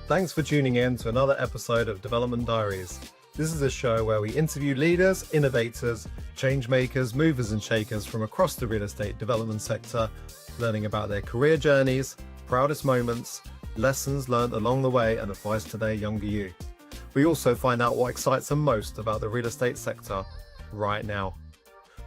Thanks for tuning in to another episode of Development Diaries. This is a show where we interview leaders, innovators, change makers, movers and shakers from across the real estate development sector, learning about their career journeys, proudest moments, lessons learned along the way, and advice to their younger you. We also find out what excites them most about the real estate sector right now.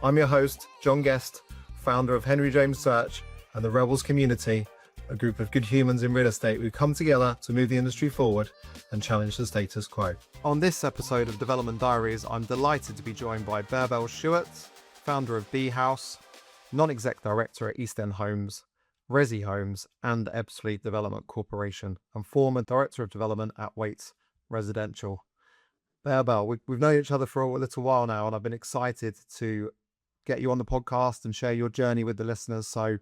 I'm your host, John Guest, founder of Henry James Search and the Rebels Community, a group of good humans in real estate who come together to move the industry forward and challenge the status quo. On this episode of Development Diaries, I'm delighted to be joined by Baerbel Schuett, founder of be.haus, Non-Exec director at East End Homes, Resi Homes and Ebbsfleet Development Corporation, and former director of development at Waits Residential. Baerbel, we've known each other for a little while now, and I've been excited to get you on the podcast and share your journey with the listeners. So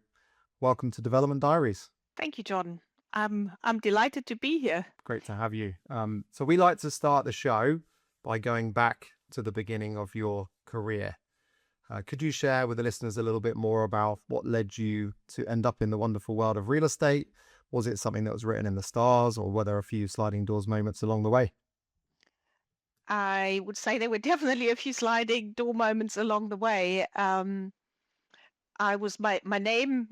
welcome to Development Diaries. Thank you, John. I'm delighted to be here. Great to have you. So we like to start the show by going back to the beginning of your career. Could you share with the listeners a little bit more about what led you to end up in the wonderful world of real estate? Was it something that was written in the stars, or were there a few sliding doors moments along the way? I would say there were definitely a few sliding door moments along the way. My name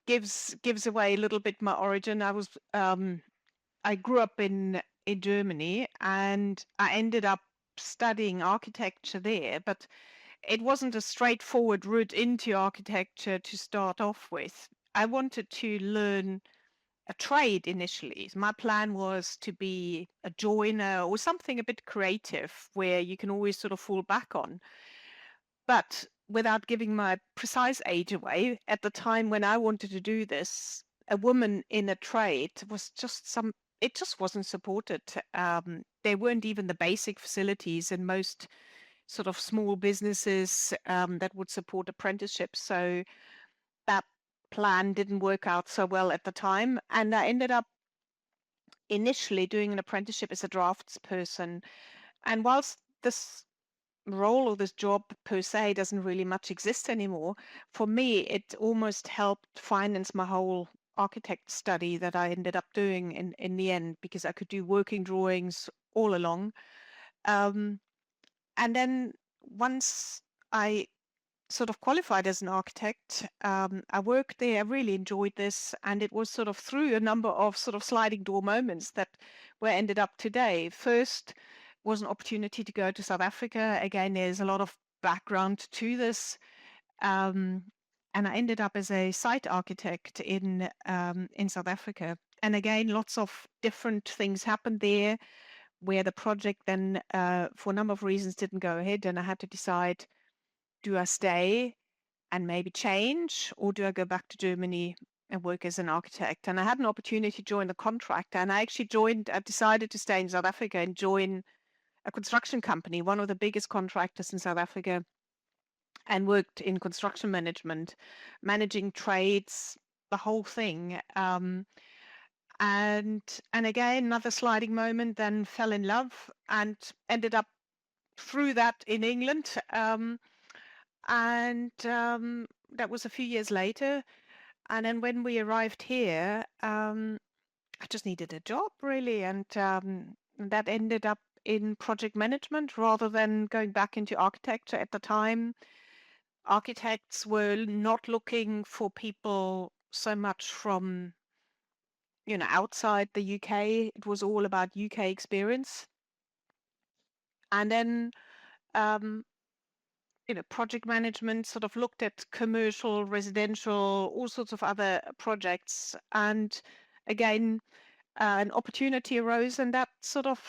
gives away a little bit my origin. I grew up in Germany, and I ended up studying architecture there, but it wasn't a straightforward route into architecture to start off with. I wanted to learn a trade initially. My plan was to be a joiner or something a bit creative where you can always sort of fall back on. But without giving my precise age away, at the time when I wanted to do this, a woman in a trade was it just wasn't supported. There weren't even the basic facilities in most sort of small businesses that would support apprenticeships. So that plan didn't work out so well at the time. And I ended up initially doing an apprenticeship as a draftsperson. And whilst this role or this job per se doesn't really much exist anymore, for me, it almost helped finance my whole architect study that I ended up doing in the end, because I could do working drawings all along. Um, and then once I sort of qualified as an architect. I worked there, I really enjoyed this, and it was sort of through a number of sort of sliding door moments that where I ended up today. First was an opportunity to go to South Africa. Again, there's a lot of background to this. And I ended up as a site architect in South Africa. And again, lots of different things happened there where the project then, for a number of reasons, didn't go ahead, and I had to decide, do I stay and maybe change, or do I go back to Germany and work as an architect? And I had an opportunity to join the contractor, and I decided to stay in South Africa and join a construction company, one of the biggest contractors in South Africa, and worked in construction management, managing trades, the whole thing. And again, another sliding moment, then fell in love and ended up through that in England. And that was a few years later. And then when we arrived here, I just needed a job really, and that ended up in project management rather than going back into architecture. At the time, architects were not looking for people so much from outside the UK. It was all about UK experience. And then um, project management sort of looked at commercial, residential, all sorts of other projects. And again, an opportunity arose, and that sort of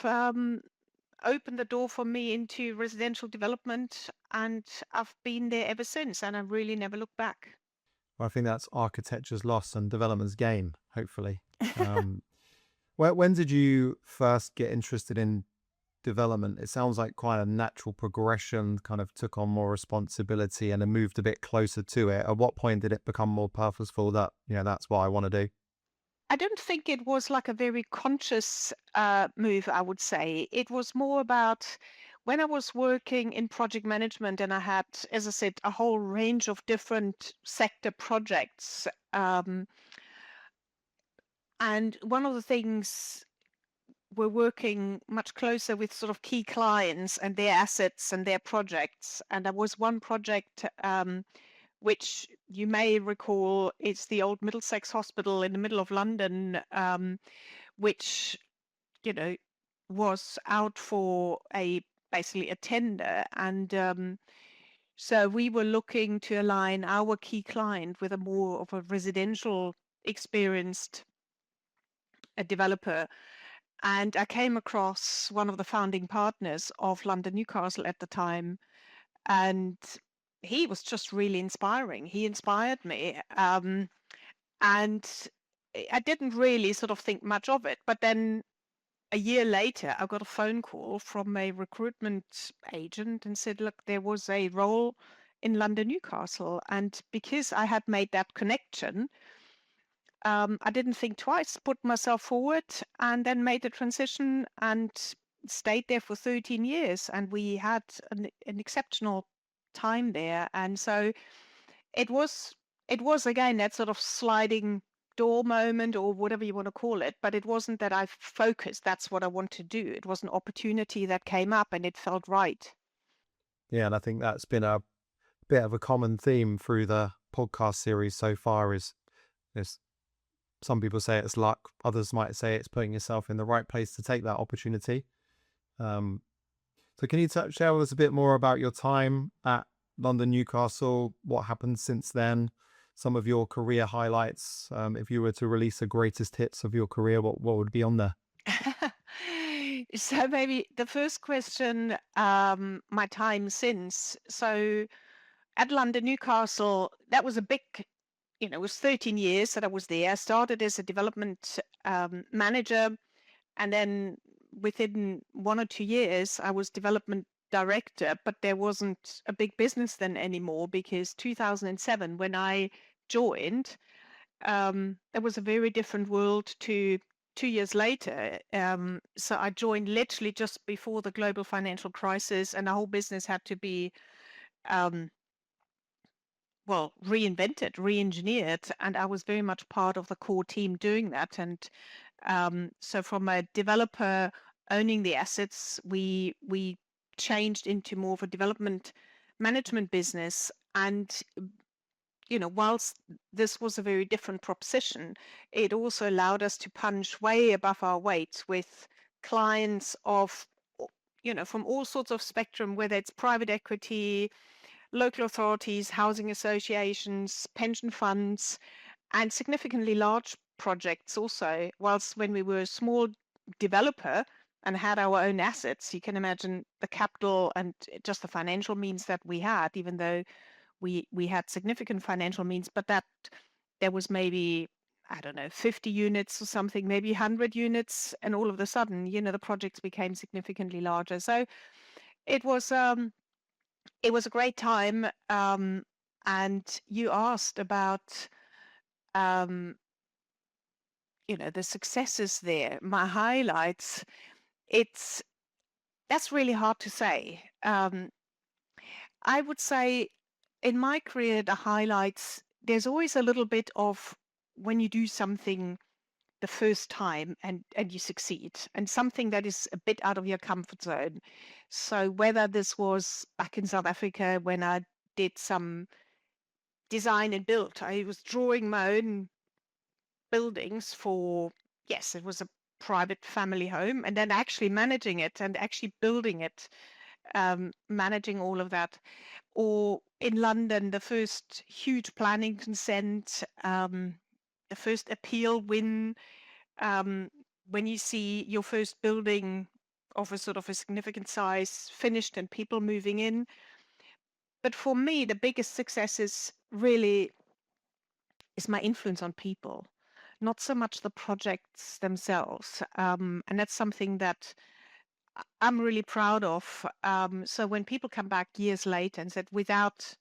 opened the door for me into residential development. And I've been there ever since, and I really never looked back. Well, I think that's architecture's loss and development's gain, hopefully. When did you first get interested in development? It sounds like quite a natural progression, kind of took on more responsibility and then moved a bit closer to it. At what point did it become more purposeful that, that's what I want to do? I don't think it was like a very conscious move, I would say. It was more about when I was working in project management, and I had, as I said, a whole range of different sector projects. And one of the things, we're working much closer with sort of key clients and their assets and their projects. And there was one project, which you may recall, it's the old Middlesex Hospital in the middle of London, which, you know, was out for a basically a tender. And so we were looking to align our key client with a more of a residential experienced developer. And I came across one of the founding partners of London Newcastle at the time, and he was just really inspiring. He inspired me. And I didn't really sort of think much of it. But then a year later, I got a phone call from a recruitment agent and said, look, there was a role in London Newcastle. And because I had made that connection, I didn't think twice, put myself forward, and then made the transition and stayed there for 13 years. And we had an exceptional time there. And so it was it was again that sort of sliding door moment or whatever you want to call it, but it wasn't that I focused, that's what I want to do. It was an opportunity that came up and it felt right. Yeah, and I think that's been a bit of a common theme through the podcast series so far is some people say it's luck, others might say it's putting yourself in the right place to take that opportunity. Um, so can you share with us a bit more about your time at London Newcastle, what happened since then, some of your career highlights? If you were to release the greatest hits of your career, what would be on there? So maybe the first question, my time since. So at London Newcastle, that was a big, it was 13 years that I was there. I started as a development manager, and then within 1 or 2 years, I was development director, but there wasn't a big business then anymore because 2007, when I joined, it was a very different world to 2 years later. So I joined literally just before the global financial crisis, and the whole business had to be, um, well, reinvented, re-engineered, and I was very much part of the core team doing that. And so from a developer owning the assets, we changed into more of a development management business. And whilst this was a very different proposition, it also allowed us to punch way above our weight with clients of, from all sorts of spectrum, whether it's private equity, local authorities, housing associations, pension funds, and significantly large projects also. Whilst when we were a small developer and had our own assets, you can imagine the capital and just the financial means that we had, even though we had significant financial means, but that there was maybe, I don't know, 50 units or something, maybe 100 units, and all of a sudden, the projects became significantly larger. So it was um, it was a great time. And you asked about um, the successes there, my highlights. It's That's really hard to say. I would say in my career, the highlights, there's always a little bit of when you do something the first time and you succeed, and something that is a bit out of your comfort zone. So whether this was back in South Africa when I did some design and build, I was drawing my own buildings for, yes, it was a private family home, and then actually managing it and actually building it, managing all of that. Or in London, the first huge planning consent, the first appeal win, um, when you see your first building of a sort of a significant size finished and people moving in. But for me, the biggest success is my influence on people, not so much the projects themselves. And that's something that I'm really proud of. So when people come back years later and said, without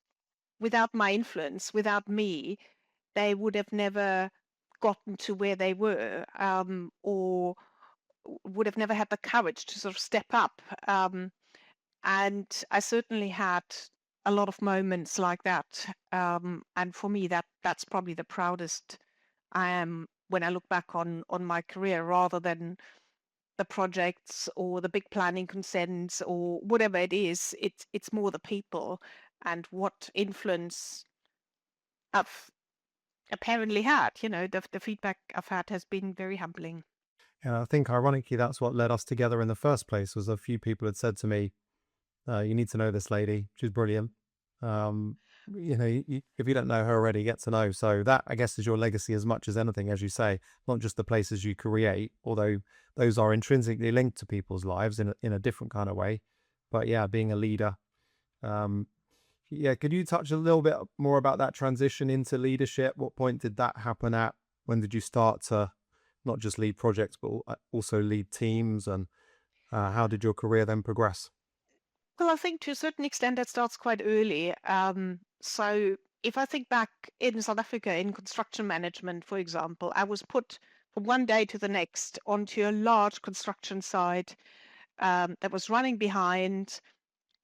my influence, without me, they would have never gotten to where they were, or would have never had the courage to sort of step up. And I certainly had a lot of moments like that. And for me, that's probably the proudest I am when I look back on my career, rather than the projects or the big planning consents or whatever it is. It's more the people and what influence I've apparently had. The feedback I've had has been very humbling. And I think ironically, that's what led us together in the first place. Was a few people had said to me, "You need to know this lady. She's brilliant. Um, if you don't know her already, get to know." So that, I guess, is your legacy as much as anything, as you say, not just the places you create, although those are intrinsically linked to people's lives in a different kind of way. But yeah, being a leader. Um, yeah, could you touch a little bit more about that transition into leadership? What point did that happen at? When did you start to not just lead projects, but also lead teams? And how did your career then progress? Well, I think to a certain extent that starts quite early. So if I think back in South Africa in construction management, for example, I was put from one day to the next onto a large construction site that was running behind,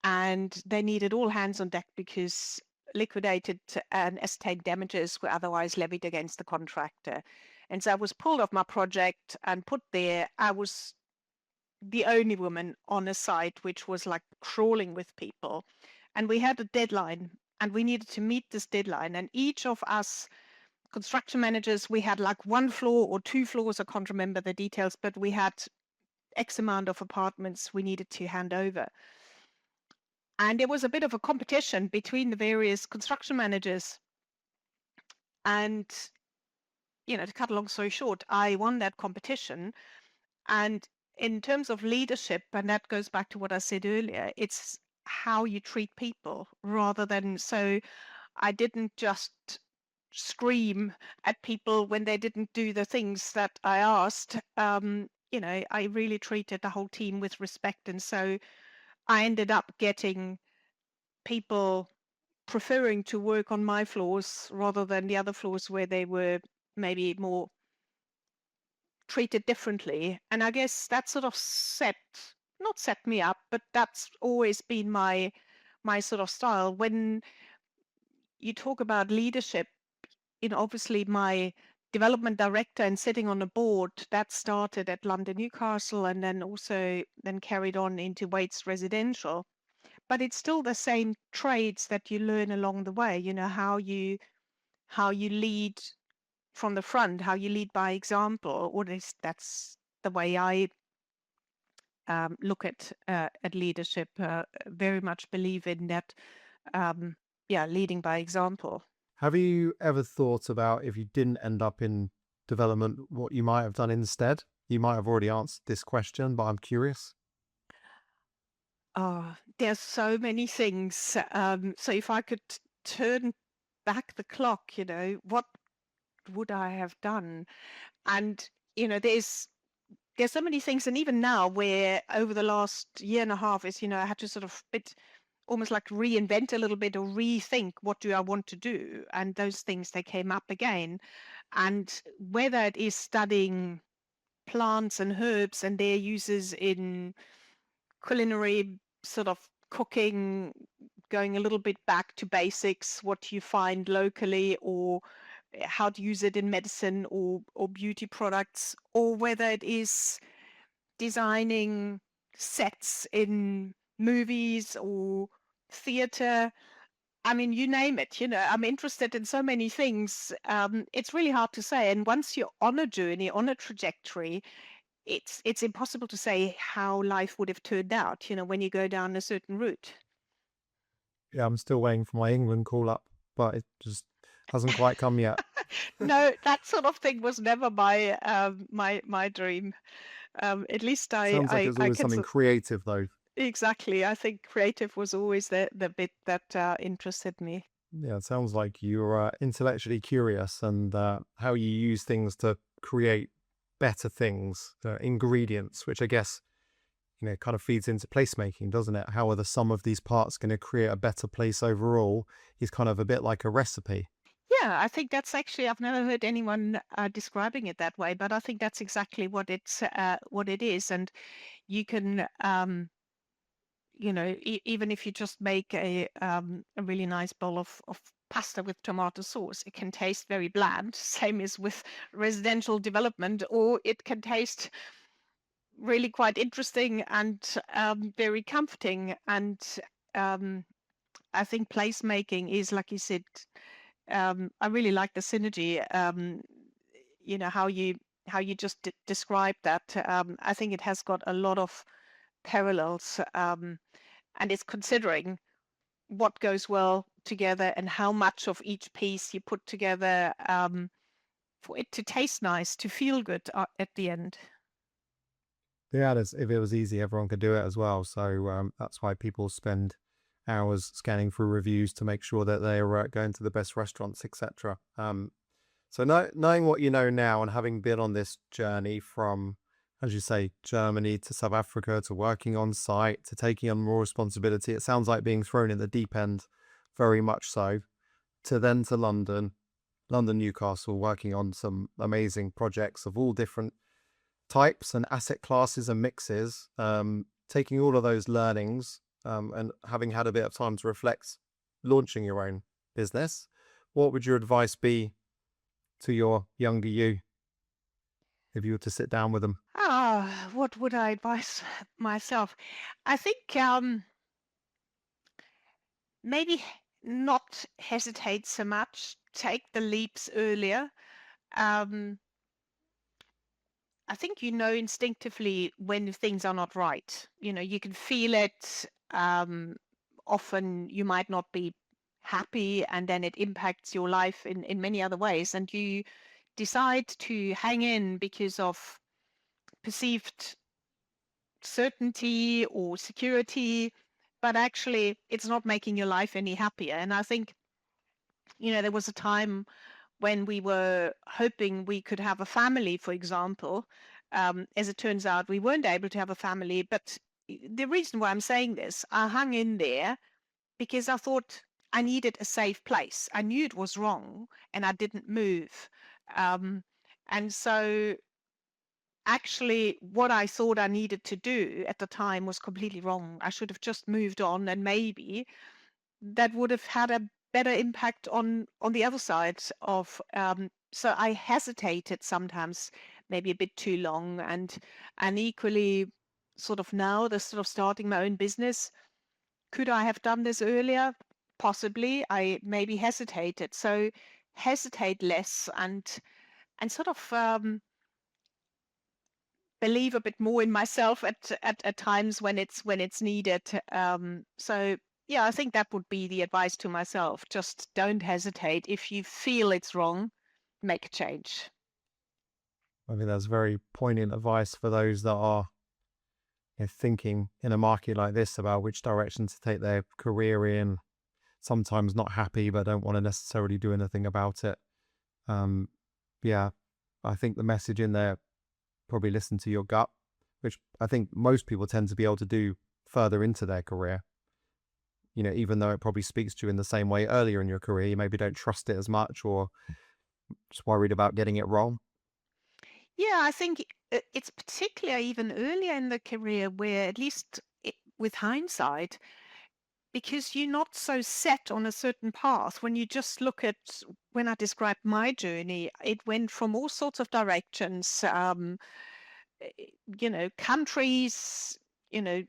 and they needed all hands on deck because liquidated and ascertained damages were otherwise levied against the contractor. And so I was pulled off my project and put there. I was the only woman on a site which was like crawling with people. And we had a deadline and we needed to meet this deadline. And each of us construction managers, we had like one floor or two floors, I can't remember the details, but we had X amount of apartments we needed to hand over. And there was a bit of a competition between the various construction managers. And, to cut a long story short, I won that competition. And in terms of leadership, and that goes back to what I said earlier, it's how you treat people rather than so I didn't just scream at people when they didn't do the things that I asked. I really treated the whole team with respect. And so I ended up getting people preferring to work on my floors rather than the other floors where they were maybe more treated differently. And I guess that sort of not set me up, but that's always been my sort of style. When you talk about leadership, obviously my development director and sitting on a board that started at London Newcastle and then also then carried on into Waits Residential. But it's still the same trades that you learn along the way, how you lead from the front, how you lead by example. Or that's the way I look at leadership. Very much believe in that. Um, yeah, leading by example. Have you ever thought about, if you didn't end up in development, what you might have done instead? You might have already answered this question, but I'm curious. Oh, there's so many things. So if I could turn back the clock, what would I have done? And there's so many things, and even now, where over the last year and a half is, I had to sort of almost like reinvent a little bit or rethink what do I want to do, and those things they came up again, and whether it is studying plants and herbs and their uses in culinary sort of cooking, going a little bit back to basics, what you find locally, or how to use it in medicine or beauty products, or whether it is designing sets in movies or theater. I mean, you name it, I'm interested in so many things. It's really hard to say. And once you're on a journey, on a trajectory, it's impossible to say how life would have turned out, when you go down a certain route. Yeah, I'm still waiting for my England call up, but it just hasn't quite come yet. No, that sort of thing was never my dream. At least I Sounds like I it's I always can something creative, though. exactly. I think creative was always the bit that interested me. Yeah, it sounds like you're intellectually curious, and how you use things to create better things, ingredients, which I guess, kind of feeds into placemaking, doesn't it? How are the sum of these parts going to create a better place overall is kind of a bit like a recipe. Yeah, I think that's actually, I've never heard anyone describing it that way, but I think that's exactly what it is. And you can, even if you just make a really nice bowl of pasta with tomato sauce. It can taste very bland, same as with residential development, or it can taste really quite interesting and very comforting. And um, I think placemaking is, like you said, I really like the synergy. How you just described that. I think it has got a lot of parallels, and it's considering what goes well together and how much of each piece you put together for it to taste nice, to feel good at the end. Yeah, if it was easy, everyone could do it as well. So that's why people spend hours scanning through reviews to make sure that they're going to the best restaurants, etc. So knowing what you know now and having been on this journey from, as you say, Germany to South Africa to working on site to taking on more responsibility, it sounds like being thrown in the deep end, very much so, to then to London Newcastle, working on some amazing projects of all different types and asset classes and mixes, taking all of those learnings and having had a bit of time to reflect, launching your own business, what would your advice be to your younger you if you were to sit down with them? What would I advise myself? I think maybe not hesitate so much, take the leaps earlier. Um, I think you know instinctively when things are not right. You can feel it. Often you might not be happy, and then it impacts your life in many other ways. And you decide to hang in because of perceived certainty or security, but actually it's not making your life any happier. And I think, there was a time when we were hoping we could have a family, for example. As it turns out, we weren't able to have a family. But the reason why I'm saying this, I hung in there because I thought I needed a safe place. I knew it was wrong and I didn't move. Um, and so actually, what I thought I needed to do at the time was completely wrong. I should have just moved on, and maybe that would have had a better impact on the other side of. So I hesitated sometimes, maybe a bit too long, and equally, sort of now, the sort of starting my own business. Could I have done this earlier? Possibly. I maybe hesitated. So hesitate less and sort of believe a bit more in myself at times when it's needed. So yeah, I think that would be the advice to myself. Just don't hesitate. If you feel it's wrong, make a change. I think that's very poignant advice for those that are thinking in a market like this about which direction to take their career in, sometimes not happy but don't want to necessarily do anything about it. Um, yeah, I think the message in there, probably listen to your gut, which I think most people tend to be able to do further into their career. Even though it probably speaks to you in the same way earlier in your career, you maybe don't trust it as much or just worried about getting it wrong. Yeah, I think it's particularly even earlier in the career where, at least with hindsight, because you're not so set on a certain path. When you just look at when I described my journey, it went from all sorts of directions, countries, you know,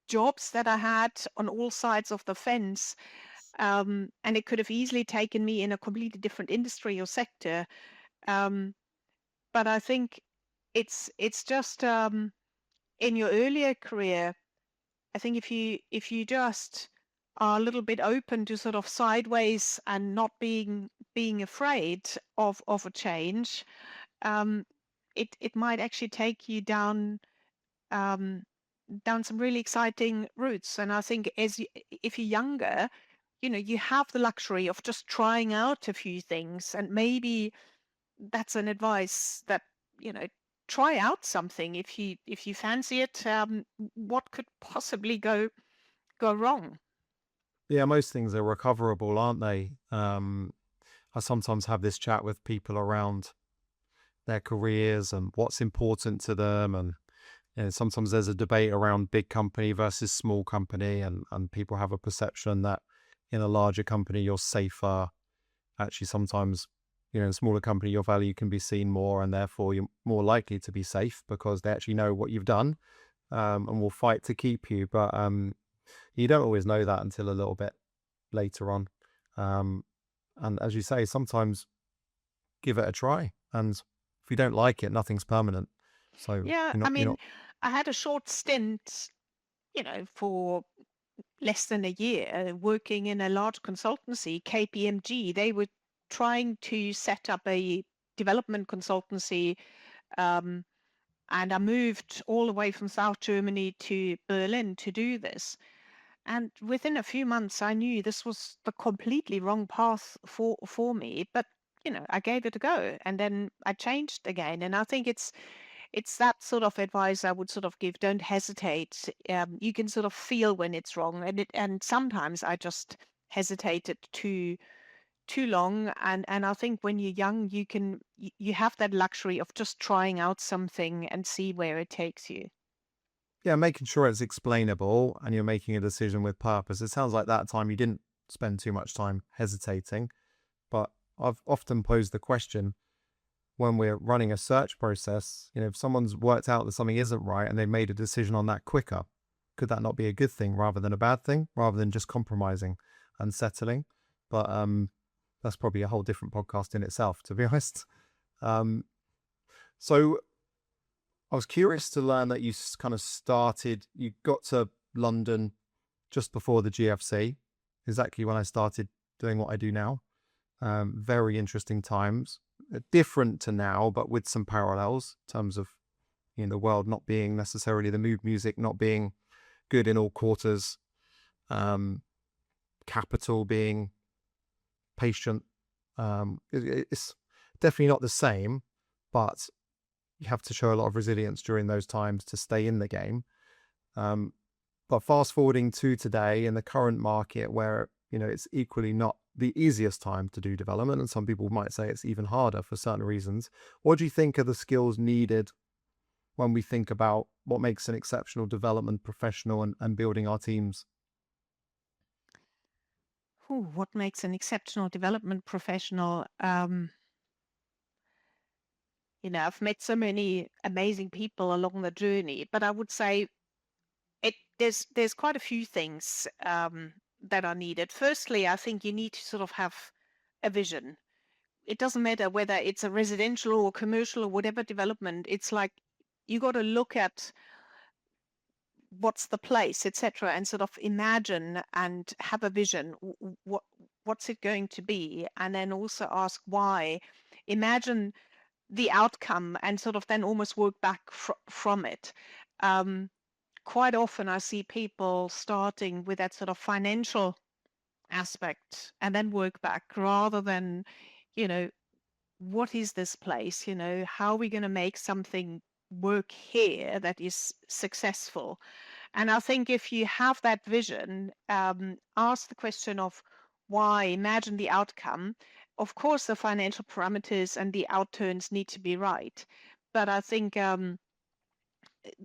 jobs that I had on all sides of the fence. And it could have easily taken me in a completely different industry or sector. Um, but I think it's just in your earlier career, I think if you just are a little bit open to sort of sideways and not being afraid of a change, um, it might actually take you um, down some really exciting routes. And I think if you're younger, you have the luxury of just trying out a few things, and maybe that's an advice that you know try out something if you fancy it. What could possibly go wrong? Yeah, most things are recoverable, aren't they? I sometimes have this chat with people around their careers and what's important to them. And sometimes there's a debate around big company versus small company. And people have a perception that in a larger company, you're safer. Actually, sometimes, in a smaller company, your value can be seen more, and therefore you're more likely to be safe because they actually know what you've done, and will fight to keep you. But you don't always know that until a little bit later on. Um, and as you say, sometimes give it a try. And if you don't like it, nothing's permanent. So Yeah, you're not, I had a short stint, for less than a year working in a large consultancy, KPMG. They were trying to set up a development consultancy, um, and I moved all the way from South Germany to Berlin to do this. And within a few months, I knew this was the completely wrong path for me. But I gave it a go, and then I changed again. And I think it's that sort of advice I would sort of give. Don't hesitate. You can sort of feel when it's wrong, and sometimes I just hesitated too long. And I think when you're young, you have that luxury of just trying out something and see where it takes you. yeah, making sure it's explainable and you're making a decision with purpose. It sounds like that time you didn't spend too much time hesitating, but I've often posed the question when we're running a search process, if someone's worked out that something isn't right and they made a decision on that quicker, could that not be a good thing rather than a bad thing, rather than just compromising and settling? But that's probably a whole different podcast in itself, to be honest. Um, so I was curious to learn that you kind of you got to London just before the GFC, exactly when I started doing what I do now. Very interesting times, different to now, but with some parallels in terms of the world not being necessarily the mood music, not being good in all quarters, capital being patient. It's definitely not the same, but you have to show a lot of resilience during those times to stay in the game. Um, but fast forwarding to today in the current market where, it's equally not the easiest time to do development, and some people might say it's even harder for certain reasons. What do you think are the skills needed when we think about what makes an exceptional development professional and building our teams? Ooh, what makes an exceptional development professional? I've met so many amazing people along the journey, but I would say there's quite a few things that are needed. Firstly, I think you need to sort of have a vision. It doesn't matter whether it's a residential or commercial or whatever development. It's like you got to look at what's the place, etc., and sort of imagine and have a vision. What's it going to be, and then also ask why. Imagine the outcome and sort of then almost work back from it. Um, Quite often, I see people starting with that sort of financial aspect and then work back rather than, you know, what is this place? How are we going to make something work here that is successful? And I think if you have that vision, ask the question of why, imagine the outcome. Of course, the financial parameters and the outturns need to be right. But I think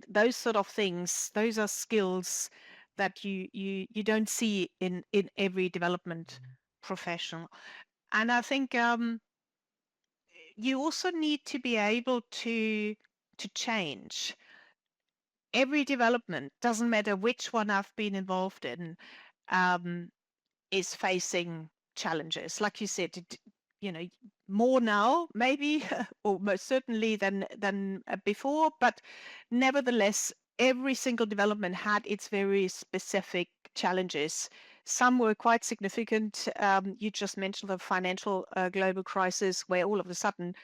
those sort of things, those are skills that you don't see in every development professional. And I think you also need to be able to change every development. Doesn't matter which one I've been involved in. Um, is facing challenges. Like you said, you know, more now, maybe, or most certainly than before. But nevertheless, every single development had its very specific challenges. Some were quite significant. You just mentioned the financial global crisis, where all of a sudden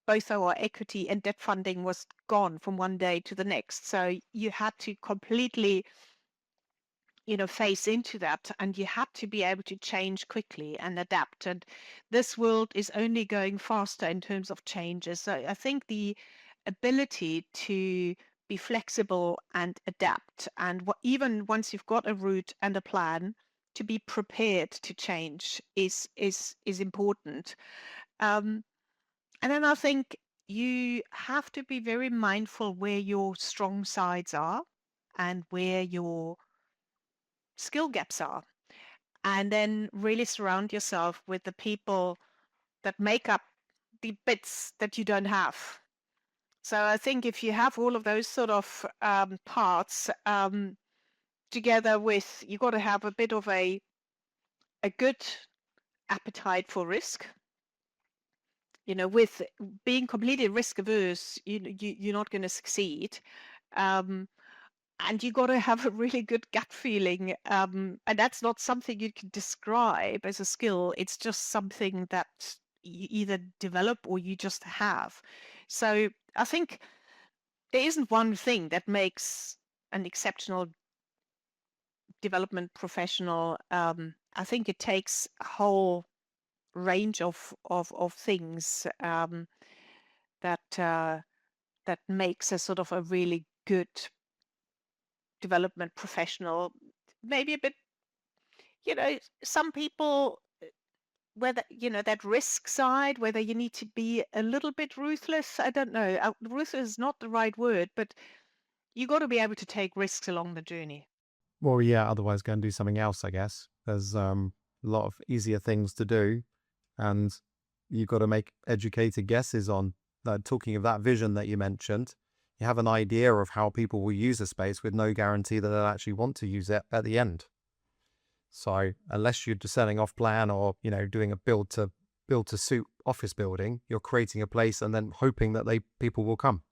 both our equity and debt funding was gone from one day to the next. So you had to completely face into that, and you had to be able to change quickly and adapt. And this world is only going faster in terms of changes. So I think the ability to be flexible and adapt, and even once you've got a route and a plan, to be prepared to change is important. Um, and then I think you have to be very mindful where your strong sides are and where your skill gaps are. and then really surround yourself with the people that make up the bits that you don't have. So I think if you have all of those sort of parts together with, you got to have a bit of a good appetite for risk. With being completely risk averse, you're not going to succeed. Um, and you got to have a really good gut feeling. And that's not something you can describe as a skill. It's just something that you either develop or you just have. So I think there isn't one thing that makes an exceptional development professional. I think it takes a whole range of things that that makes a sort of a really good development professional. Maybe a bit, some people, whether that risk side, whether you need to be a little bit ruthless. I don't know. Ruthless is not the right word, but you got to be able to take risks along the journey. Well, yeah, otherwise go and do something else, I guess. There's a lot of easier things to do, and you've got to make educated guesses on, talking of that vision that you mentioned. You have an idea of how people will use a space with no guarantee that they'll actually want to use it at the end. So unless you're just selling off plan or, doing a build to suit office building, you're creating a place and then hoping that people will come.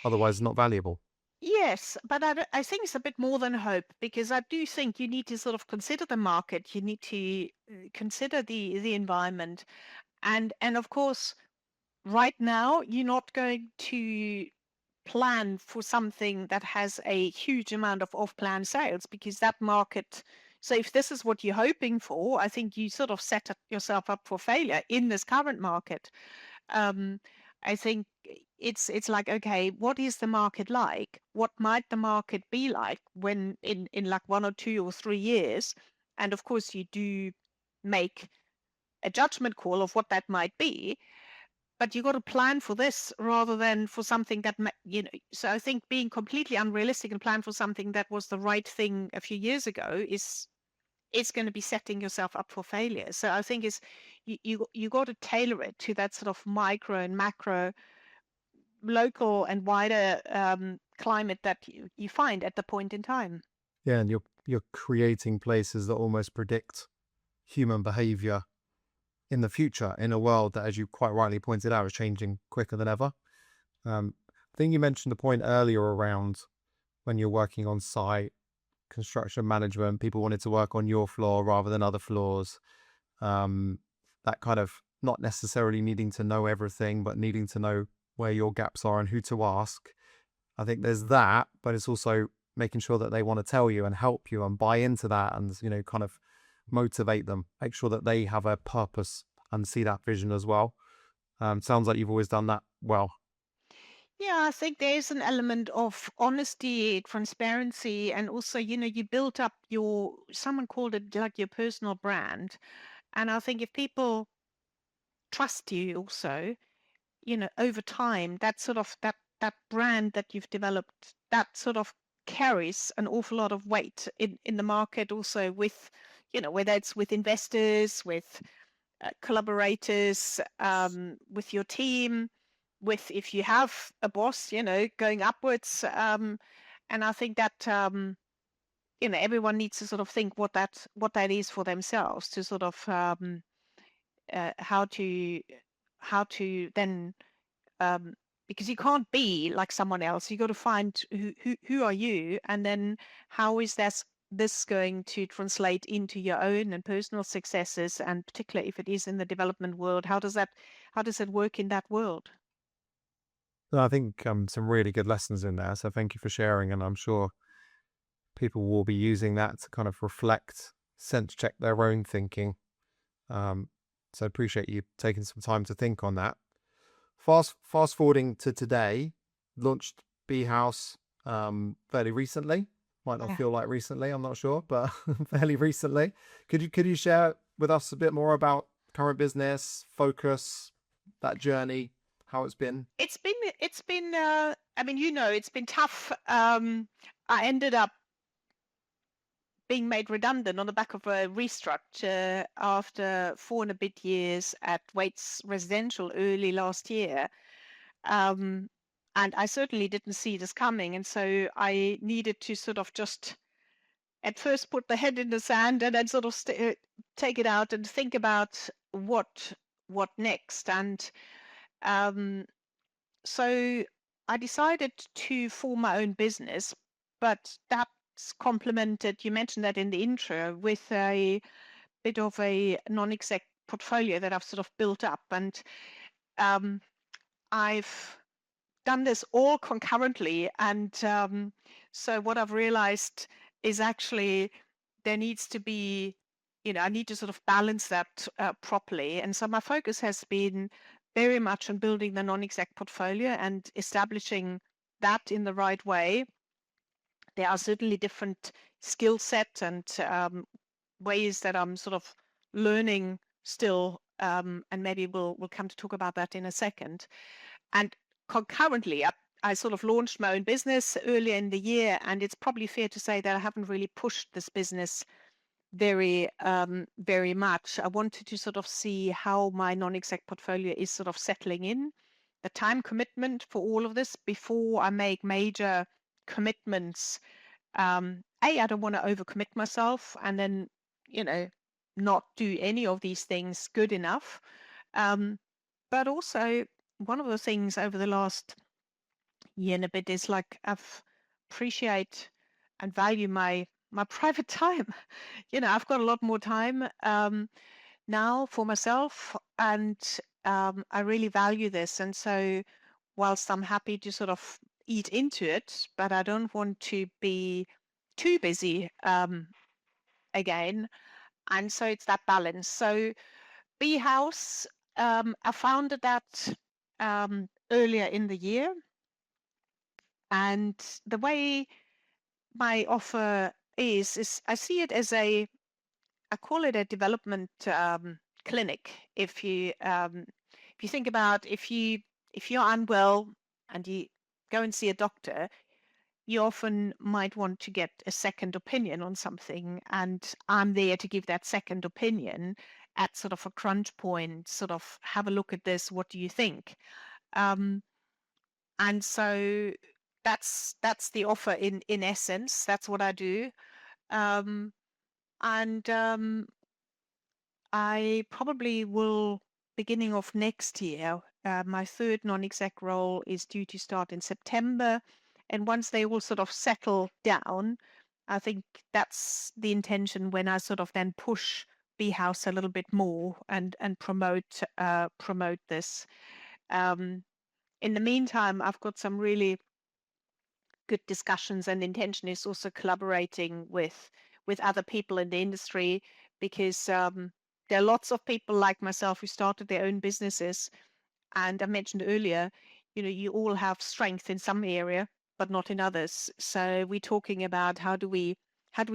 Otherwise, it's not valuable. Yes, but I think it's a bit more than hope, because I do think you need to sort of consider the market. You need to consider the environment, and of course, right now you're not going to plan for something that has a huge amount of off-plan sales, because that market. So if this is what you're hoping for, I think you sort of yourself up for failure in this current market. um, I think it's like, okay, what is the market like? What might the market be like when in like 1 or 2 or 3 years? And of course, you do make a judgment call of what that might be, but you got to plan for this rather than for something that So I think being completely unrealistic and plan for something that was the right thing a few years ago is it's going to be setting yourself up for failure. So I think it's you got to tailor it to that sort of micro and macro, local and wider climate that you find at the point in time. Yeah, and you're creating places that almost predict human behavior in the future in a world that, as you quite rightly pointed out, is changing quicker than ever. I think you mentioned a point earlier around when you're working on site, construction management, people wanted to work on your floor rather than other floors. Um, that kind of not necessarily needing to know everything, but needing to know where your gaps are and who to ask. I think there's that, but it's also making sure that they want to tell you and help you and buy into that and, kind of motivate them, make sure that they have a purpose and see that vision as well. Sounds like you've always done that well. Yeah, I think there's an element of honesty, transparency, and also, you built up someone called it like your personal brand. And I think if people trust you also, over time, that sort of that brand that you've developed, that sort of carries an awful lot of weight in the market also, with, whether it's with investors, with collaborators, with your team, with, if you have a boss, going upwards. And I think that everyone needs to sort of think what that is for themselves, to sort of how to then, um, because you can't be like someone else. You got to find who are you, and then how is this going to translate into your own and personal successes, and particularly if it is in the development world, how does it work in that world? So I think some really good lessons in there. So thank you for sharing. And I'm sure people will be using that to kind of reflect, sense check their own thinking. Um, so appreciate you taking some time to think on that. Fast forwarding to today, launched be.haus fairly recently. Might not Yeah. feel like recently, I'm not sure, but fairly recently. Could you share with us a bit more about current business, focus, that journey, how it's been? I mean, it's been tough. I ended up being made redundant on the back of a restructure after 4 and a bit years at Waits Residential early last year. Um, and I certainly didn't see this coming. And so I needed to sort of just at first put the head in the sand and then sort of take it out and think about what next. And um, so I decided to form my own business, but that's complemented, you mentioned that in the intro, with a bit of a non-exec portfolio that I've sort of built up. And um, I've done this all concurrently. And so what I've realized is actually there needs to be, I need to sort of balance that properly. And so my focus has been very much on building the non-exec portfolio and establishing that in the right way. There are certainly different skill sets and ways that I'm sort of learning still, and maybe we'll come to talk about that in a second. And concurrently, I sort of launched my own business earlier in the year, and it's probably fair to say that I haven't really pushed this business very much. I wanted to sort of see how my non-exec portfolio is sort of settling in, the time commitment for all of this before I make major commitments. I don't want to overcommit myself and then, you know, not do any of these things good enough. Um, but also, one of the things over the last year and a bit is like I've appreciate and value my private time. I've got a lot more time now for myself, and I really value this. And so, whilst I'm happy to sort of eat into it, but I don't want to be too busy again. And so it's that balance. So be.haus, I founded that earlier in the year, and the way my offer is I see it as I call it a development clinic. If you think about if you're unwell and you go and see a doctor, you often might want to get a second opinion on something, and I'm there to give that second opinion at sort of a crunch point, sort of have a look at this, what do you think? Um, and so that's the offer in essence. That's what I do. Um, and I probably will, beginning of next year, my third non-exec role is due to start in September. And once they all sort of settle down, I think that's the intention when I sort of then push B-House a little bit more and promote this. Um, in the meantime, I've got some really good discussions, and intention is also collaborating with other people in the industry, because there are lots of people like myself who started their own businesses. And I mentioned earlier, you all have strength in some area but not in others. So we're talking about how do we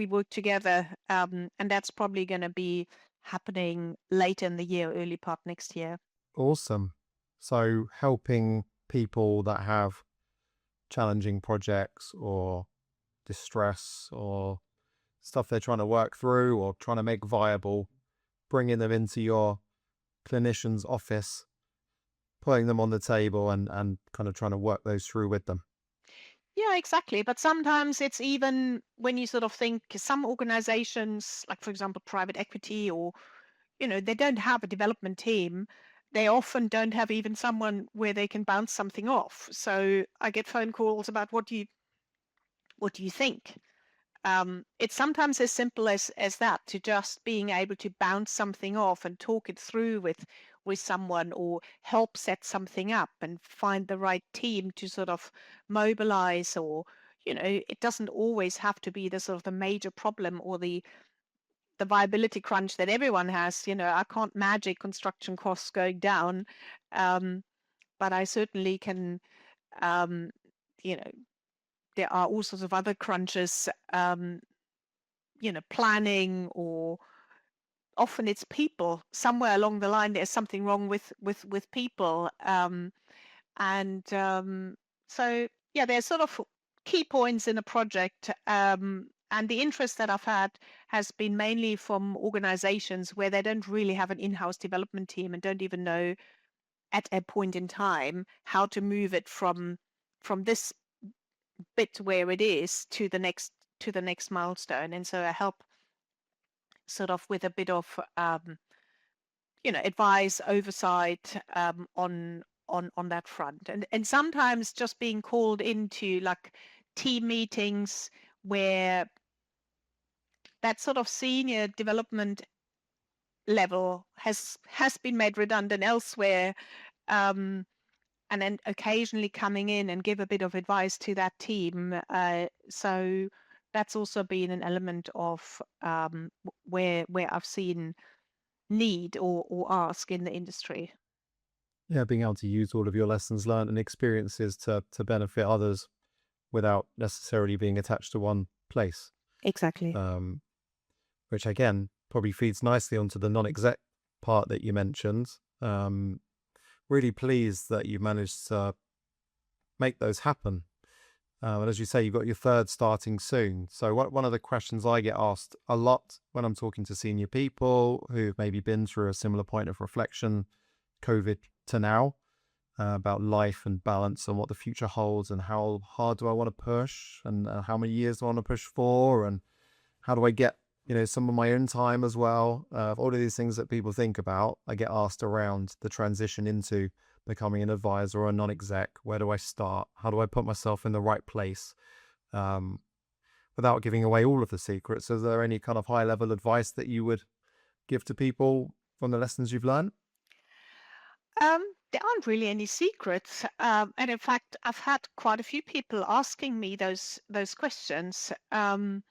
work together, and that's probably going to be happening later in the year, early part next year. Awesome. So helping people that have challenging projects or distress or stuff they're trying to work through or trying to make viable, bringing them into your clinician's office, putting them on the table and kind of trying to work those through with them. Yeah, exactly. But sometimes it's even when you sort of think some organizations, like for example, private equity, or, they don't have a development team. They often don't have even someone where they can bounce something off. So I get phone calls about what do you think? It's sometimes as simple as that, to just being able to bounce something off and talk it through with someone, or help set something up and find the right team to sort of mobilize. Or it doesn't always have to be the sort of the major problem or the viability crunch that everyone has. I can't magic construction costs going down, um, but I certainly can. um, you know there are all sorts of other crunches, planning, or often it's people. Somewhere along the line, there's something wrong with people, and so yeah, there's sort of key points in a project, the interest that I've had has been mainly from organizations where they don't really have an in-house development team and don't even know at a point in time how to move it from this bit where it is to the next milestone. And so I help sort of with a bit of advice, oversight on that front. And sometimes just being called into like team meetings where that sort of senior development level has been made redundant elsewhere, um, and then occasionally coming in and give a bit of advice to that team. So that's also been an element of where I've seen need or ask in the industry. Yeah, being able to use all of your lessons learned and experiences to benefit others without necessarily being attached to one place. Exactly. Um, which again probably feeds nicely onto the non-exec part that you mentioned. Really pleased that you managed to make those happen. And as you say, you've got your third starting soon. So one of the questions I get asked a lot when I'm talking to senior people who've maybe been through a similar point of reflection, COVID to now, about life and balance and what the future holds and how hard do I want to push and how many years do I want to push for and how do I get some of my own time as well. All of these things that people think about, I get asked around the transition into becoming an advisor or a non-exec. Where do I start? How do I put myself in the right place um, without giving away all of the secrets? Is there any kind of high level advice that you would give to people from the lessons you've learned? There aren't really any secrets, and in fact, I've had quite a few people asking me those questions, and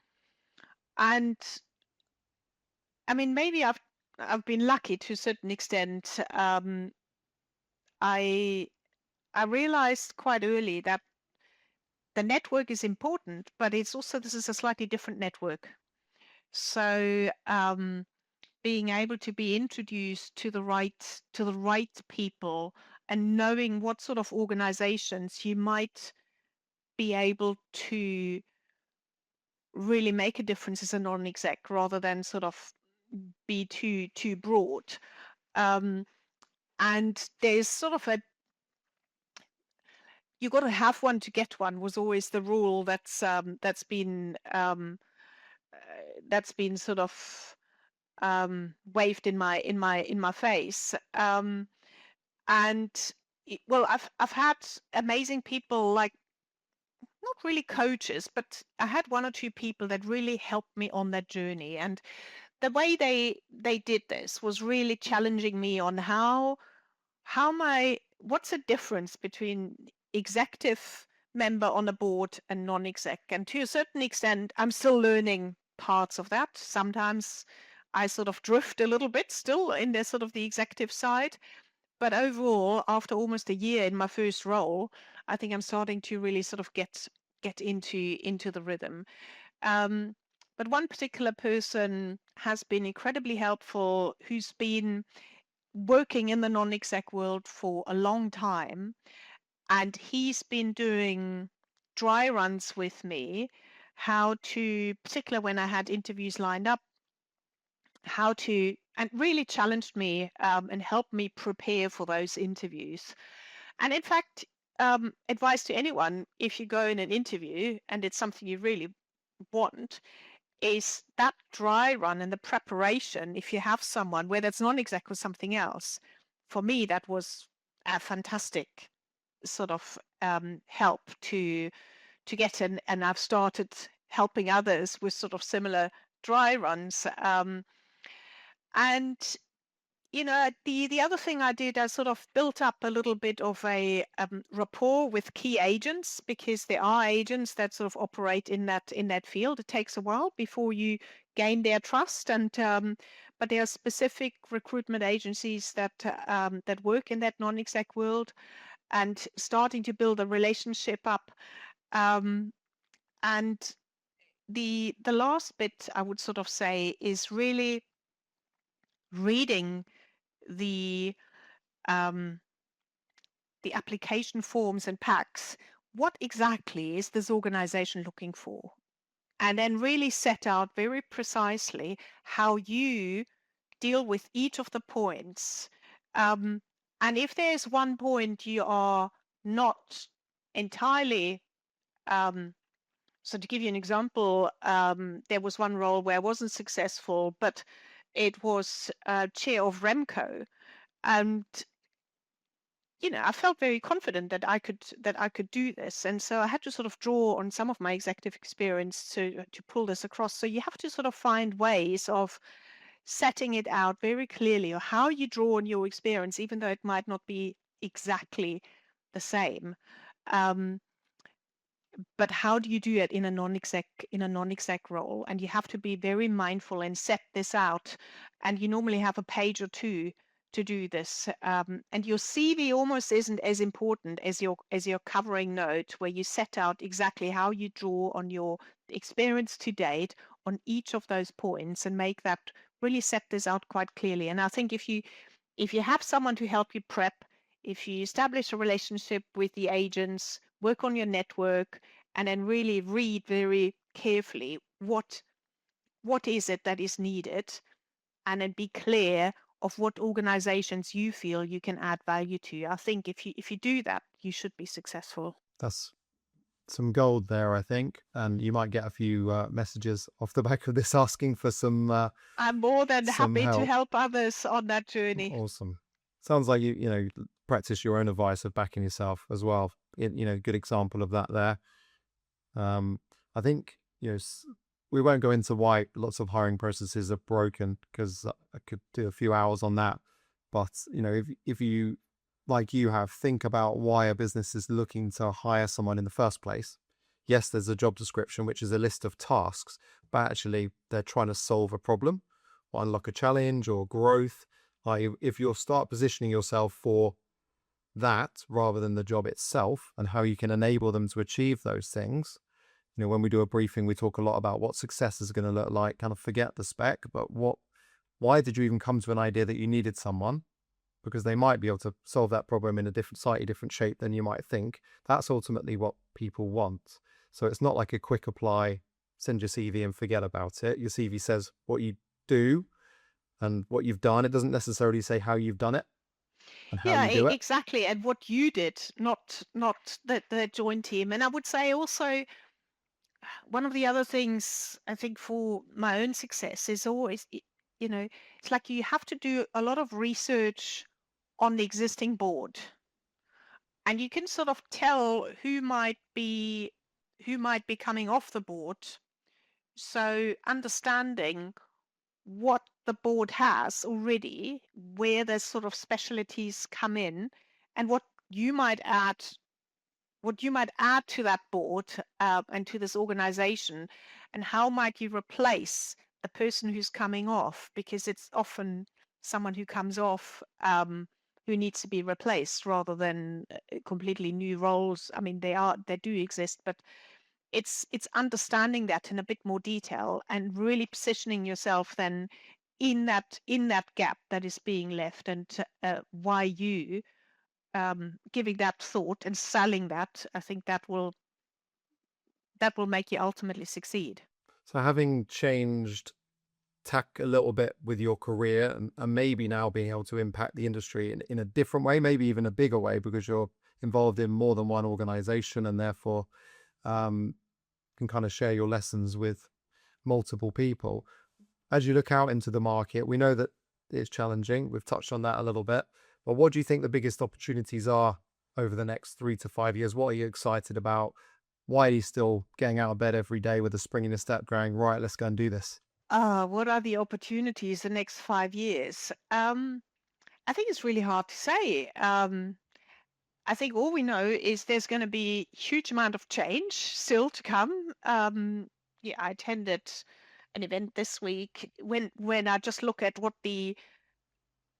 I mean, maybe I've been lucky to a certain extent. I I realized quite early that the network is important, but it's also this is a slightly different network. So being able to be introduced to the right people and knowing what sort of organizations you might be able to really make a difference as a non-exec rather than sort of be too broad. Um, and there's sort of a you got to have one to get one was always the rule uh, that's been sort of waved in my face. And well, I've had amazing people like not really coaches, but I had one or two people that really helped me on that journey. And the way they did this was really challenging me on how my what's the difference between executive member on a board and non-exec. And to a certain extent, I'm still learning parts of that. Sometimes I sort of drift a little bit still in the sort of the executive side. But overall, after almost a year in my first role, I think I'm starting to really sort of get into the rhythm. Um, but one particular person has been incredibly helpful, who's been working in the non-exec world for a long time, and he's been doing dry runs with me, how to, particularly when I had interviews lined up, how to, and really challenged me and helped me prepare for those interviews. And in fact, advice to anyone, if you go in an interview and it's something you really want, is that dry run and the preparation. If you have someone, whether it's non-exec or something else, for me, that was a fantastic sort of help to get in. And I've started helping others with sort of similar dry runs. And the other thing I did, I sort of built up a little bit of a rapport with key agents because there are agents that sort of operate in that field. It takes a while before you gain their trust, and but there are specific recruitment agencies that work in that non-exec world, and starting to build a relationship up. Um, and the last bit I would sort of say is really reading the um, the application forms and packs. What exactly is this organization looking for? and then really set out very precisely how you deal with each of the points. Um, and if there's one point you are not entirely, um, so to give you an example, there was one role where I wasn't successful, but it was chair of Remco, and I felt very confident that I could do this, and so I had to sort of draw on some of my executive experience to pull this across. So you have to sort of find ways of setting it out very clearly, or how you draw on your experience, even though it might not be exactly the same. Um, but how do you do it in a non-exec role? And you have to be very mindful and set this out. And you normally have a page or two to do this. And your CV almost isn't as important as your covering note, where you set out exactly how you draw on your experience to date on each of those points, and make that really set this out quite clearly. And I think if you have someone to help you prep, if you establish a relationship with the agents, work on your network, and then really read very carefully what is it that is needed, and then be clear of what organizations you feel you can add value to. I think if you do that, you should be successful. That's some gold there, I think. And you might get a few messages off the back of this asking for I'm more than some happy to help. help others on that journey. Awesome. Sounds like practice your own advice of backing yourself as well. Good example of that there. I think we won't go into why lots of hiring processes are broken, because I could do a few hours on that. But if you, like you have, think about why a business is looking to hire someone in the first place. Yes, there's a job description, which is a list of tasks, but actually they're trying to solve a problem or unlock a challenge or growth. Like, if you'll start positioning yourself for that rather than the job itself and how you can enable them to achieve those things. When we do a briefing, we talk a lot about what success is going to look like. Kind of forget the spec, but why did you even come to an idea that you needed someone? Because they might be able to solve that problem in a slightly different shape than you might think. That's ultimately what people want. So it's not like a quick apply, send your CV and forget about it. Your CV says what you do and what you've done. It doesn't necessarily say how you've done it and how Yeah, you do it. exactly. And what you did, not the joint team. And I would say also, one of the other things I think for my own success is always, it's like you have to do a lot of research on the existing board, and you can sort of tell who might be coming off the board. So understanding what the board has already, where there's sort of specialties come in, and you might add what you might add to that board, and to this organization, and how might you replace the person who's coming off, because it's often someone who comes off, who needs to be replaced, rather than completely new roles. I mean, they do exist, but it's understanding that in a bit more detail, and really positioning yourself then in that gap that is being left, and why you, giving that thought and selling that. I think that will make you ultimately succeed. So having changed tack a little bit with your career, and maybe now being able to impact the industry in a different way, maybe even a bigger way, because you're involved in more than one organization and therefore um, can kind of share your lessons with multiple people. As you look out into the market, we know that it's challenging. We've touched on that a little bit. But what do you think the biggest opportunities are over the next 3 to 5 years? What are you excited about? Why are you still getting out of bed every day with a spring in your step going, right, let's go and do this? What are the opportunities the next 5 years? I think it's really hard to say. I think all we know is there's going to be huge amount of change still to come. Yeah, I attended an event this week. When I just look at what the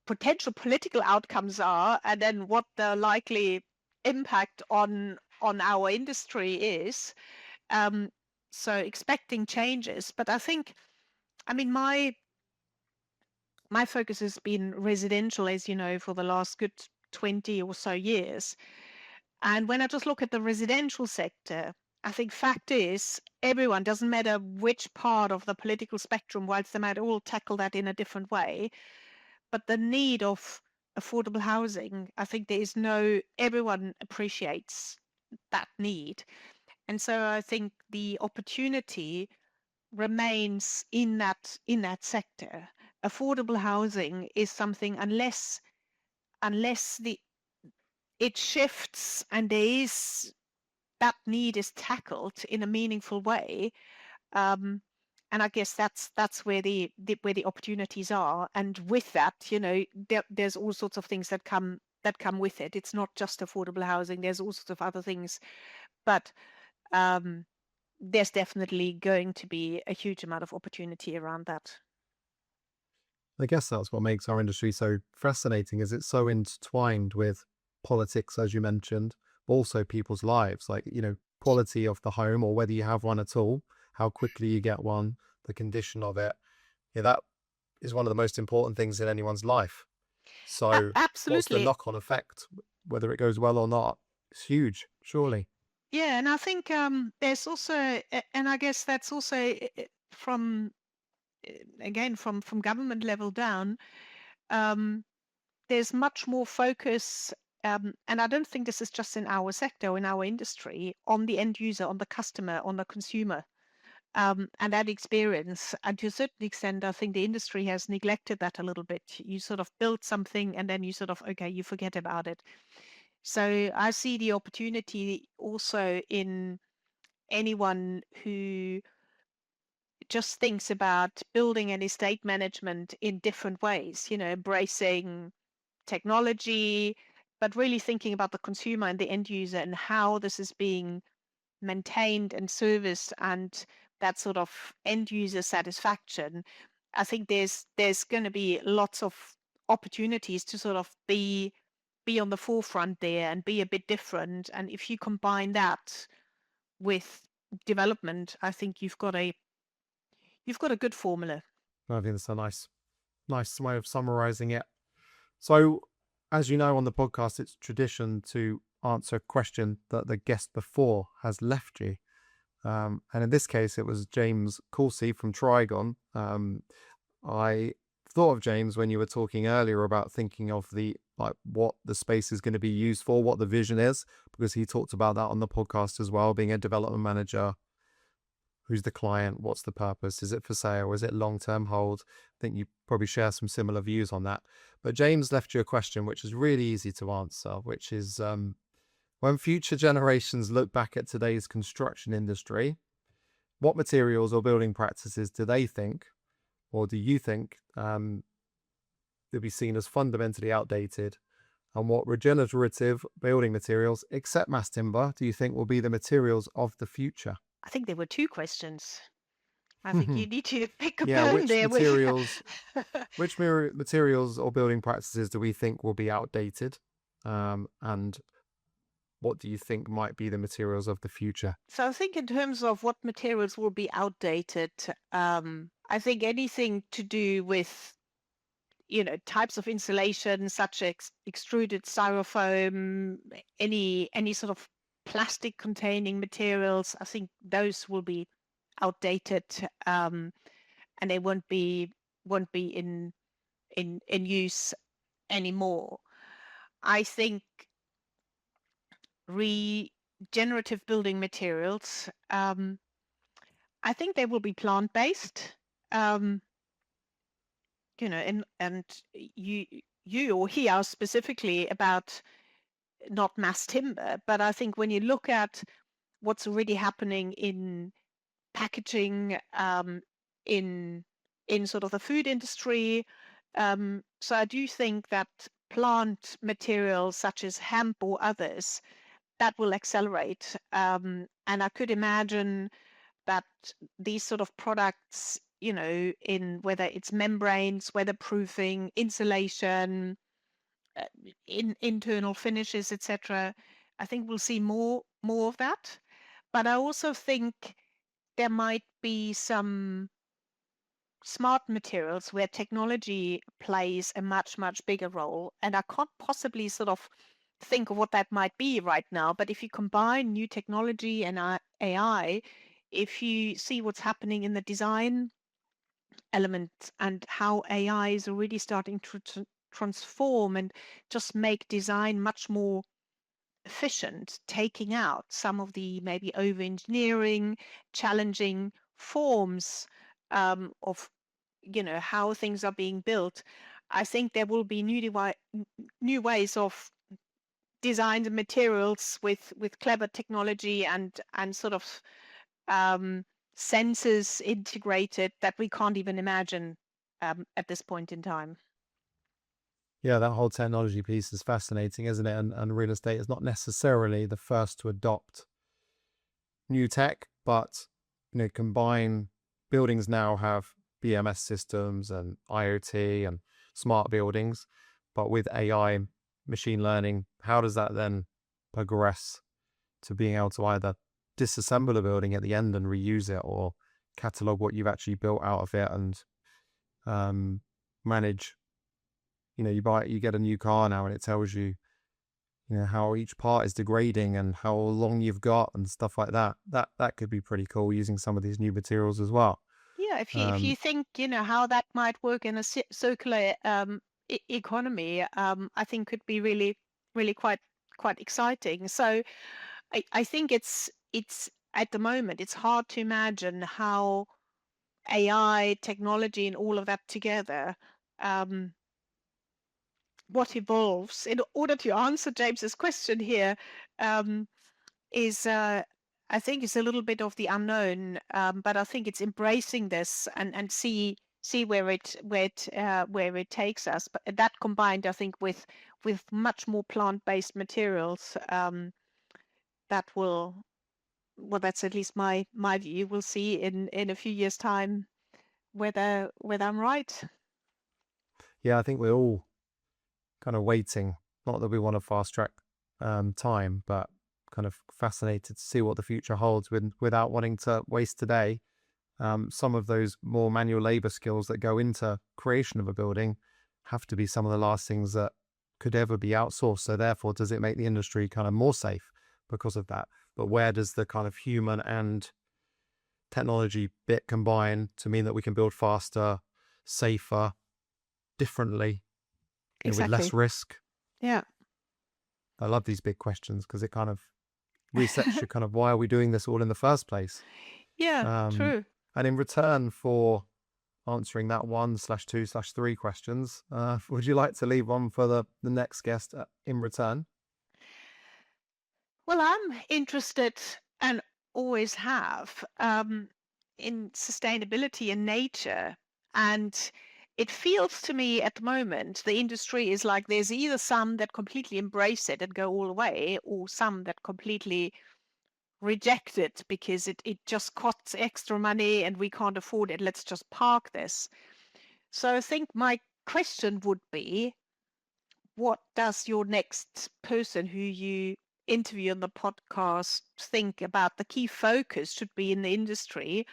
potential political outcomes are, and then what the likely impact on our industry is. Um, so expecting changes, but I think, I mean, my focus has been residential, as you know, for the last good 20 or so years. And when I just look at the residential sector, I think fact is everyone, doesn't matter which part of the political spectrum, whilst they might all tackle that in a different way, but the need of affordable housing, I think there is no, everyone appreciates that need. And so I think the opportunity remains in that sector. Affordable housing is something, unless the it shifts and there is that need is tackled in a meaningful way. Um, and I guess that's where where the opportunities are. And with that, there's all sorts of things that come with it. It's not just affordable housing. There's all sorts of other things, but um, there's definitely going to be a huge amount of opportunity around that. I guess that's what makes our industry so fascinating, is it's so intertwined with politics, as you mentioned, but also people's lives, like, quality of the home, or whether you have one at all, how quickly you get one, the condition of it. Yeah, that is one of the most important things in anyone's life. So what's the Absolutely. knock-on effect, whether it goes well or not? It's huge, surely. Yeah, and I think there's also, and I guess that's also from again from government level down. Um, there's much more focus, and I don't think this is just in our sector, in our industry, on the end user, on the customer, on the consumer, and that experience. And to a certain extent, I think the industry has neglected that a little bit. You sort of build something, and then you sort of, okay, you forget about it. So I see the opportunity also in anyone who just thinks about building an estate management in different ways, embracing technology, but really thinking about the consumer and the end user and how this is being maintained and serviced and that sort of end user satisfaction. I think there's going to be lots of opportunities to sort of be on the forefront there and be a bit different. And if you combine that with development, I think you've got a good formula. I think that's a nice way of summarizing it. So, as you know, on the podcast, it's tradition to answer a question that the guest before has left you. And in this case, it was James Coulsey from Trigon. I thought of James when you were talking earlier about thinking of what the space is going to be used for, what the vision is, because he talked about that on the podcast as well, being a development manager. Who's the client? What's the purpose? Is it for sale? Is it long-term hold? I think you probably share some similar views on that. But James left you a question which is really easy to answer, which is when future generations look back at today's construction industry, what materials or building practices do they think, or do you think, they'll be seen as fundamentally outdated? And what regenerative building materials, except mass timber, do you think will be the materials of the future? I think there were two questions. I think you need to pick a Yeah, bone which there with. materials or building practices do we think will be outdated? And what do you think might be the materials of the future? So I think in terms of what materials will be outdated, I think anything to do with types of insulation such as extruded styrofoam, any sort of plastic containing materials, I think those will be outdated, and they won't be in use anymore. I think regenerative building materials, I think they will be plant-based. Um, and you you or he asked specifically about not mass timber, but I think when you look at what's already happening in packaging, in sort of the food industry, so I do think that plant materials such as hemp or others that will accelerate, and I could imagine that these sort of products, in whether it's membranes, weatherproofing, insulation, uh, in internal finishes, etc. I think we'll see more of that. But I also think there might be some smart materials where technology plays a much bigger role, and I can't possibly sort of think of what that might be right now. But if you combine new technology and AI, if you see what's happening in the design element and how AI is already starting to transform and just make design much more efficient, taking out some of the maybe over engineering, challenging forms of how things are being built. I think there will be new ways of designs and materials with clever technology and sort of um, sensors integrated that we can't even imagine at this point in time. Yeah, that whole technology piece is fascinating, isn't it? And real estate is not necessarily the first to adopt new tech, but combine buildings now have BMS systems and IoT and smart buildings, but with AI, machine learning, how does that then progress to being able to either disassemble a building at the end and reuse it, or catalog what you've actually built out of it and manage. You get a new car now and it tells you, how each part is degrading and how long you've got and stuff like that. That could be pretty cool using some of these new materials as well. Yeah, if you think how that might work in a circular economy, I think could be really quite exciting. So I think it's at the moment it's hard to imagine how AI technology and all of that together, um, what evolves. In order to answer James's question here, um, is I think it's a little bit of the unknown, but I think it's embracing this and see where it takes us. But that combined, I think, with much more plant-based materials, that will, well, that's at least my view. We'll see in a few years' time whether I'm right. Yeah, I think we're all kind of waiting. Not that we want to fast track time, but kind of fascinated to see what the future holds without wanting to waste today. Some of those more manual labor skills that go into creation of a building have to be some of the last things that could ever be outsourced. So therefore, does it make the industry kind of more safe because of that? But where does the kind of human and technology bit combine to mean that we can build faster, safer, differently, with less Exactly. risk? Yeah. I love these big questions because it kind of resets you kind of, why are we doing this all in the first place? Yeah, true. And in return for answering that 1/2/3 questions, would you like to leave one for the next guest in return? Well, I'm interested and always have in sustainability and nature. And it feels to me at the moment the industry is like there's either some that completely embrace it and go all the way, or some that completely reject it because it just costs extra money and we can't afford it. Let's just park this. So I think my question would be, what does your next person who you interview on the podcast think about the key focus should be in the industry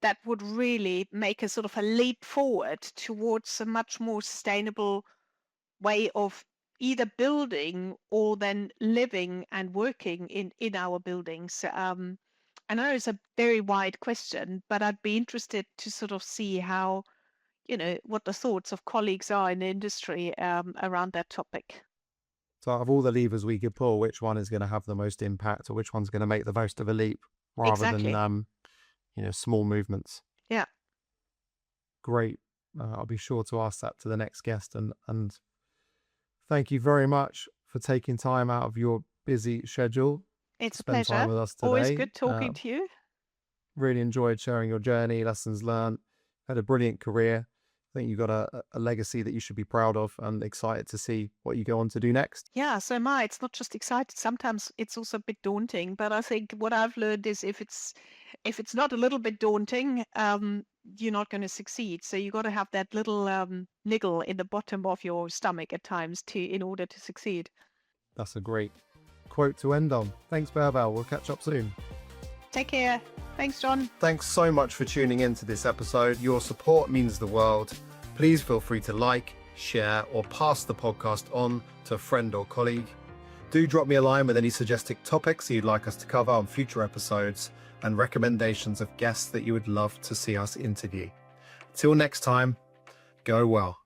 that would really make a sort of a leap forward towards a much more sustainable way of either building or then living and working in our buildings? I know it's a very wide question, but I'd be interested to sort of see how, what the thoughts of colleagues are in the industry around that topic. So out of all the levers we could pull, which one is going to have the most impact, or which one's going to make the most of a leap rather than, Exactly. small movements? Yeah. Great. I'll be sure to ask that to the next guest. And thank you very much for taking time out of your busy schedule to It's a spend time pleasure. with us Always today. good talking to you. Really enjoyed sharing your journey, lessons learned. Had a brilliant career. I think you've got a legacy that you should be proud of, and excited to see what you go on to do next. Yeah, so am I. It's not just excited. Sometimes it's also a bit daunting, but I think what I've learned is if it's not a little bit daunting, you're not going to succeed. So you got to have that little niggle in the bottom of your stomach at times to in order to succeed. That's a great quote to end on. Thanks, Baerbel. We'll catch up soon. Take care. Thanks, John. Thanks so much for tuning in to this episode. Your support means the world. Please feel free to like, share, or pass the podcast on to a friend or colleague. Do drop me a line with any suggested topics you'd like us to cover on future episodes and recommendations of guests that you would love to see us interview. Till next time, go well.